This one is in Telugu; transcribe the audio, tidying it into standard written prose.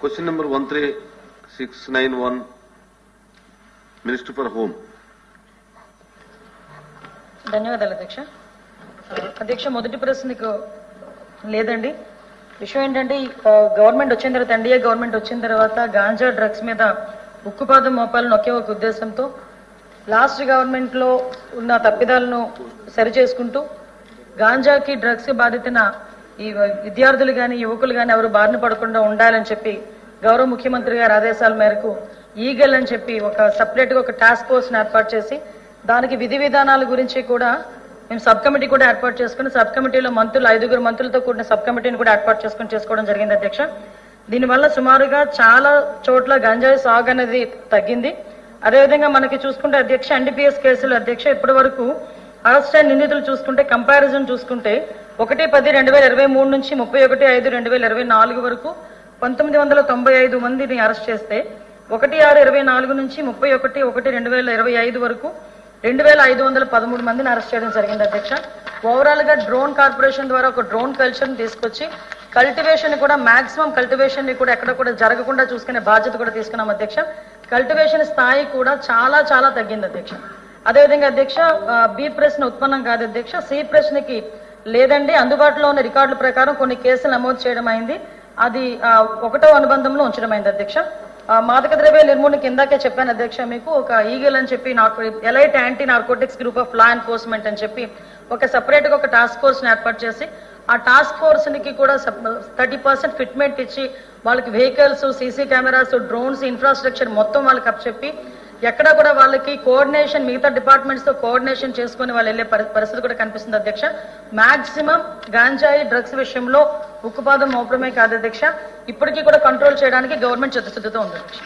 Question number 13691, Minister for Home. ధన్యవాదాలు అధ్యక్ష. అధ్యక్ష, మొదటి ప్రశ్నకు లేదండి. విషయం ఏంటంటే గవర్నమెంట్ వచ్చిన తర్వాత, ఎన్డీఏ గవర్నమెంట్ వచ్చిన తర్వాత గాంజా డ్రగ్స్ మీద ఉక్కుపాదం మోపాలని ఒకే ఒక ఉద్దేశంతో లాస్ట్ గవర్నమెంట్ లో ఉన్న తప్పిదాలను సరిచేసుకుంటూ గాంజాకి డ్రగ్స్ బాధితున్న ఈ విద్యార్థులు గాని యువకులు గాని ఎవరు బారిన పడకుండా ఉండాలని చెప్పి గౌరవ ముఖ్యమంత్రి గారి ఆదేశాల మేరకు ఈగల్ అని చెప్పి ఒక సపరేట్ గా ఒక టాస్క్ ఫోర్స్ ఏర్పాటు చేసి దానికి విధి విధానాల గురించి కూడా మేము సబ్ కమిటీ కూడా ఏర్పాటు చేసుకుని సబ్ కమిటీలో మంత్రులు 5 మంత్రులతో కూడిన సబ్ కమిటీని కూడా ఏర్పాటు చేసుకోవడం జరిగింది అధ్యక్ష. దీనివల్ల సుమారుగా చాలా చోట్ల గంజాయి సాగు అనేది తగ్గింది. అదేవిధంగా మనకి చూసుకుంటే అధ్యక్ష, ఎన్డీపీఎస్ కేసులు అధ్యక్ష ఇప్పటి వరకు అరెస్ట్ అయిన నిందితులు చూసుకుంటే కంపారిజన్ చూసుకుంటే 1/10/2023 నుంచి 31/5/2024 వరకు 1995 మందిని అరెస్ట్ చేస్తే 1/6/24 నుంచి 31/1/2025 వరకు 2513 మందిని అరెస్ట్ చేయడం జరిగింది అధ్యక్ష. ఓవరాల్ గా డ్రోన్ కార్పొరేషన్ ద్వారా ఒక డ్రోన్ కల్చర్ ని తీసుకొచ్చి కల్టివేషన్ కూడా మాక్సిమం కల్టివేషన్ ని కూడా ఎక్కడ కూడా జరగకుండా చూసుకునే బాధ్యత కూడా తీసుకున్నాం అధ్యక్ష. కల్టివేషన్ స్థాయి కూడా చాలా చాలా తగ్గింది అధ్యక్ష. అదేవిధంగా అధ్యక్ష, బి ప్రశ్న ఉత్పన్నం కాదు అధ్యక్ష. సి ప్రశ్నకి లేదండి, అందుబాటులో ఉన్న రికార్డుల ప్రకారం కొన్ని కేసులు నమోదు చేయడం అయింది. అది 1వ అనుబంధంలో ఉంచడం అయింది అధ్యక్ష. మాదక ద్రవ్య నిర్మూలన కిందాకే చెప్పాను అధ్యక్ష మీకు. ఒక ఈగల్ అని చెప్పి elite anti narcotics group of law enforcement అని చెప్పి ఒక సెపరేట్ గా ఒక టాస్క్ ఫోర్స్ ని ఏర్పాటు చేసి ఆ టాస్క్ ఫోర్స్ కి కూడా 30% ఫిట్మెంట్ ఇచ్చి వాళ్ళకి vehicles, CC cameras, drones, infrastructure మొత్తం వాళ్ళకి అప్పచెప్పి ఎక్కడ కూడా వాళ్ళకి కోఆర్డినేషన్ మిగతా డిపార్ట్మెంట్స్ తో కోఆర్డినేషన్ చేసుకుని వాళ్ళు వెళ్లే పరిస్థితి కూడా కనిపిస్తుంది అధ్యక్ష. మాక్సిమం గాంజాయి డ్రగ్స్ విషయంలో ఉక్కుపాదం మోపడమే కాదు అధ్యక్ష, ఇప్పటికీ కూడా కంట్రోల్ చేయడానికి గవర్నమెంట్ చిత్తశుద్ధితో ఉంది అధ్యక్ష.